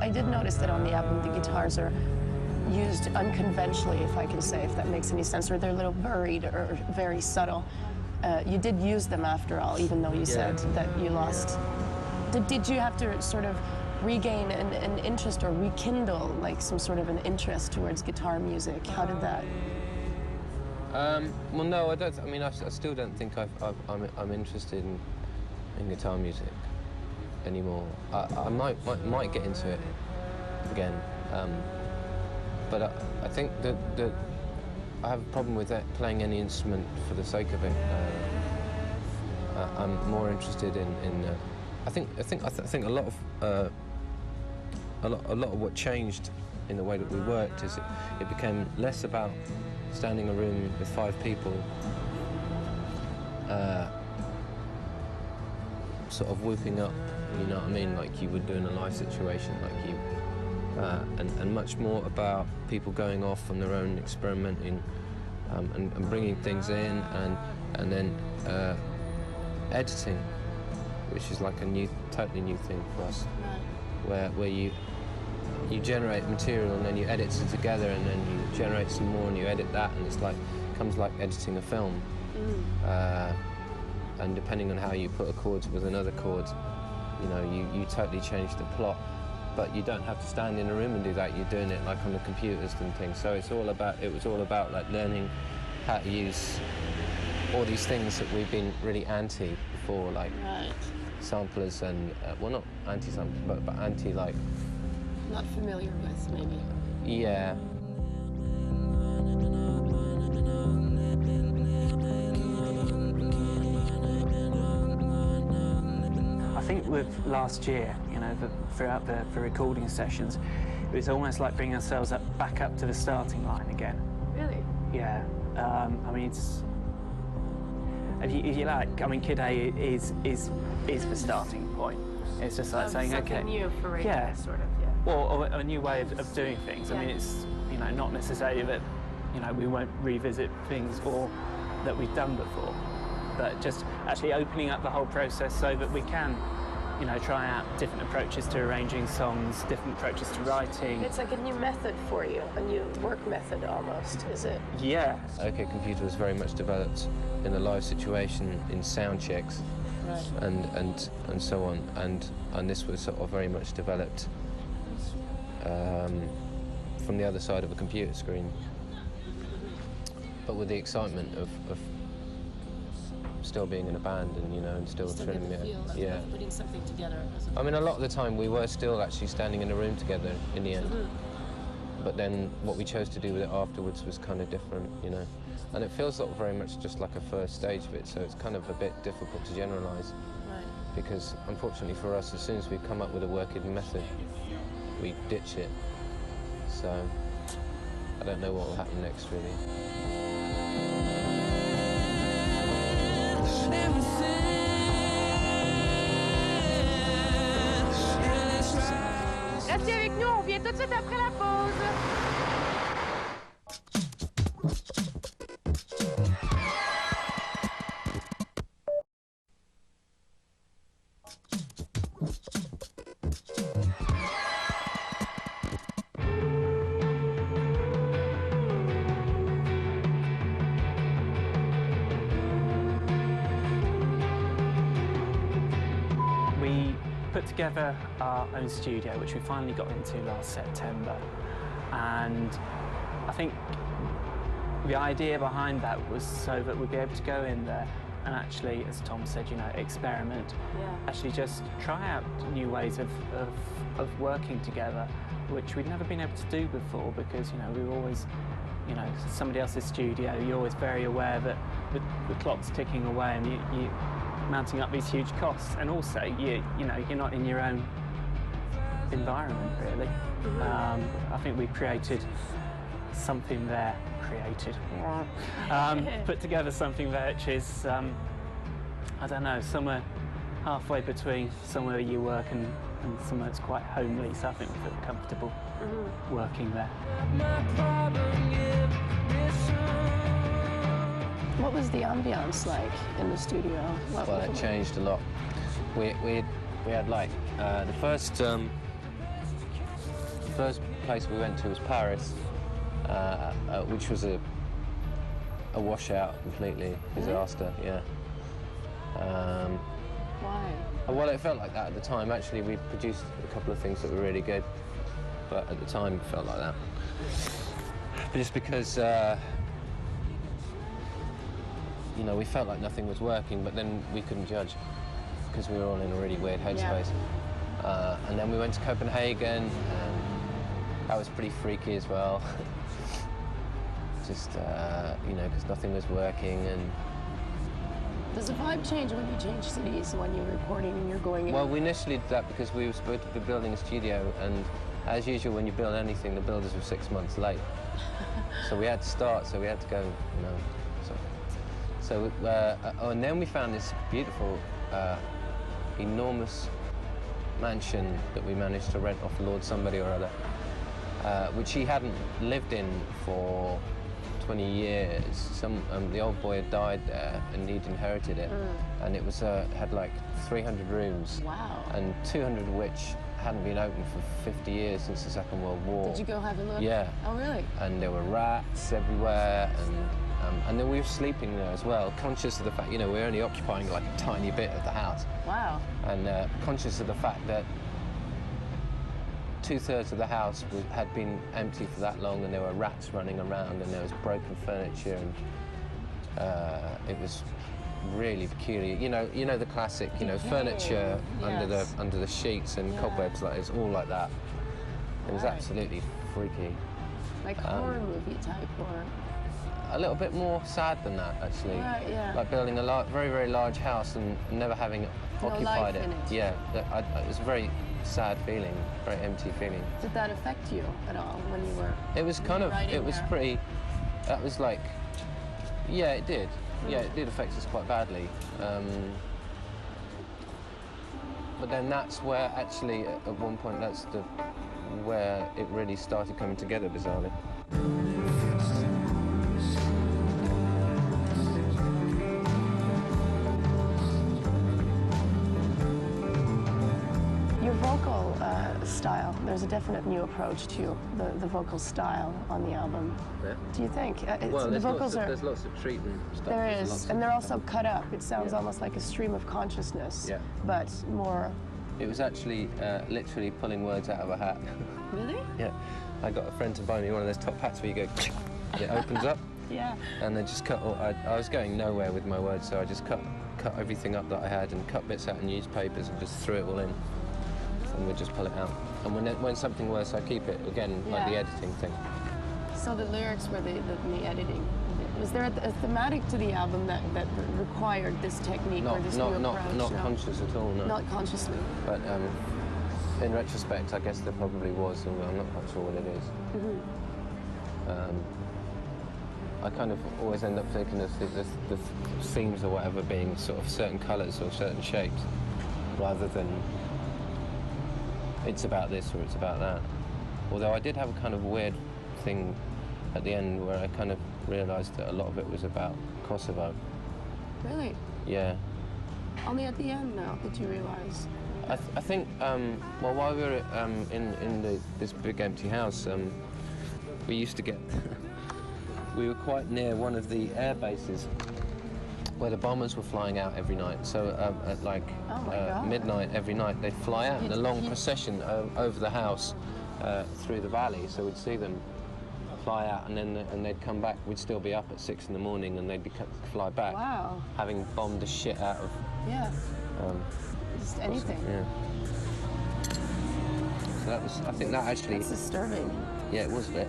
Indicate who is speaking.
Speaker 1: I did notice that on the album the guitars are used unconventionally, if I can say, if that makes any sense, or they're a little buried or very subtle. You did use them after all, even though you said that you lost. Did you have to sort of regain an interest or rekindle like some sort of an interest towards guitar music? How did that?
Speaker 2: Well, no, I don't. I mean, I still don't think I'm interested in guitar music anymore. I might get into it again, but I think that I have a problem with that, playing any instrument for the sake of it. I'm more interested in. I think a lot of what changed in the way that we worked is it became less about standing in a room with 5 people, sort of whooping up, you know what I mean, like you would do in a live situation, like you, and much more about people going off on their own, experimenting, and bringing things in, and then editing, which is like a totally new thing for us, where you generate material and then you edit it together, and then you generate some more and you edit that, and it's like comes like editing a film. And depending on how you put a chord with another chord, you know, you totally change the plot. But you don't have to stand in a room and do that. You're doing it like on the computers and things. So it was all about like learning how to use all these things that we've been really anti before, like samplers and well, not anti-samplers, but anti like.
Speaker 1: Not familiar with, maybe.
Speaker 2: Yeah.
Speaker 3: I think with last year, you know, throughout the recording sessions, it was almost like bringing ourselves back up to the starting line again.
Speaker 1: Really?
Speaker 3: Yeah. I mean, it's. If you like, I mean, Kid A is the starting point. It's just like saying,
Speaker 1: something
Speaker 3: okay.
Speaker 1: new for radio,
Speaker 3: yeah.
Speaker 1: sort of. Yeah.
Speaker 3: Or a new way of doing things.
Speaker 1: Yeah.
Speaker 3: I mean, it's, you know, not necessarily that, you know, we won't revisit things or that we've done before, but just actually opening up the whole process so that we can, you know, try out different approaches to arranging songs, different approaches to writing.
Speaker 1: It's like a new method for you, a new work method almost, is it?
Speaker 3: Yeah.
Speaker 2: OK Computer was very much developed in a live situation, in sound checks, and so on, and this was sort of very much developed from the other side of a computer screen, but with the excitement of still being in a band and, you know, and still trilling it.
Speaker 1: Putting something together.
Speaker 2: I mean, a lot of the time we were still actually standing in a room together in the end. But then what we chose to do with it afterwards was kind of different, you know. And it feels like very much just like a first stage of it, so it's kind of a bit difficult to generalise.
Speaker 1: Right.
Speaker 2: Because unfortunately for us, as soon as we come up with a working method, we ditch it. So I don't know what will happen next, really.
Speaker 4: Restez avec nous, on vient tout de suite après la pause.
Speaker 3: Put together our own studio, which we finally got into last September, and I think the idea behind that was so that we'd be able to go in there and actually, as Tom said, you know, experiment, actually just try out new ways of working together, which we'd never been able to do before, because, you know, we were always, you know, somebody else's studio. You're always very aware that the clock's ticking away, and you mounting up these huge costs, and also you know, you're not in your own environment really. I think we created something there, put together something there which is I don't know, somewhere halfway between somewhere you work and somewhere that's quite homely, so I think we feel comfortable working there.
Speaker 1: What was the ambience like in the studio?
Speaker 2: Well, it changed a lot. We had like the first first place we went to was Paris, which was a washout completely, disaster. Yeah.
Speaker 1: Why?
Speaker 2: Well, it felt like that at the time. Actually, we produced a couple of things that were really good, but at the time it felt like that. Just because, you know, we felt like nothing was working, but then we couldn't judge because we were all in a really weird headspace. Yeah. And then we went to Copenhagen, and that was pretty freaky as well. Just, you know, because nothing was working. And
Speaker 1: does the vibe change when you change cities, when you're recording and you're going in?
Speaker 2: Well, we initially did that because we were supposed to be building a studio, and as usual, when you build anything, the builders were 6 months late. So we had to start, so we had to go, you know. And then we found this beautiful, enormous mansion that we managed to rent off Lord somebody or other, which he hadn't lived in for 20 years. The old boy had died there, and he'd inherited it, and it was had like 300 rooms.
Speaker 1: Wow.
Speaker 2: And 200 of which hadn't been open for 50 years since the Second World War.
Speaker 1: Did you go have a look?
Speaker 2: Yeah.
Speaker 1: Oh, really?
Speaker 2: And there were rats everywhere, and then we were sleeping there as well, conscious of the fact, you know, we're only occupying like a tiny bit of the house.
Speaker 1: Wow.
Speaker 2: And conscious of the fact that 2/3 of the house had been empty for that long, and there were rats running around, and there was broken furniture, and it was really peculiar. You know the classic, you know, furniture under the sheets and cobwebs, like it's all like that. It was absolutely freaky.
Speaker 1: Like horror movie type, or
Speaker 2: a little bit more sad than that, actually.
Speaker 1: Right, yeah.
Speaker 2: Like building a very, very large house and never having occupied
Speaker 1: life
Speaker 2: it.
Speaker 1: in it.
Speaker 2: Yeah, it was a very sad feeling, very empty feeling.
Speaker 1: Did that affect you at all when you were?
Speaker 2: It was kind of, it was pretty. That was like, yeah, it did. Yeah, it did affect us quite badly. But then that's where actually, at one point, that's where it really started coming together, bizarrely.
Speaker 1: Your vocal style, there's a definite new approach to the vocal style on the album.
Speaker 2: Yeah.
Speaker 1: Do you think?
Speaker 2: Well,
Speaker 1: the vocals
Speaker 2: there's lots of treatment stuff.
Speaker 1: There is, and they're also cut up. It sounds almost like a stream of consciousness, but more...
Speaker 2: It was actually literally pulling words out of a hat.
Speaker 1: Really?
Speaker 2: Yeah. I got a friend to buy me one of those top hats where you go, and it opens up.
Speaker 1: Yeah.
Speaker 2: And then just cut I was going nowhere with my words, so I just cut everything up that I had and cut bits out of newspapers and just threw it all in. And we'd just pull it out. And when something works, I keep it, again, like the editing thing.
Speaker 1: So the lyrics were the editing. Was there a thematic to the album that required this technique or this new approach?
Speaker 2: Not conscious at all, no.
Speaker 1: Not consciously.
Speaker 2: But in retrospect, I guess there probably was, although I'm not quite sure what it is. I kind of always end up thinking of the themes or whatever being sort of certain colours or certain shapes, rather than it's about this or it's about that. Although I did have a kind of weird thing at the end where I kind of realised that a lot of it was about Kosovo.
Speaker 1: Really?
Speaker 2: Yeah.
Speaker 1: Only at the end now did you realise?
Speaker 2: I think, well, while we were in this big empty house, we used to get, we were quite near one of the air bases where the bombers were flying out every night. So at like midnight every night, they'd fly out in a long procession over the house through the valley. So we'd see them fly out, and they'd come back. We'd still be up at 6 in the morning, and they'd fly back.
Speaker 1: Wow.
Speaker 2: Having bombed the shit out of.
Speaker 1: Yeah. Just anything.
Speaker 2: Yeah. So that was. I think that actually.
Speaker 1: That's disturbing.
Speaker 2: Yeah, it was a bit.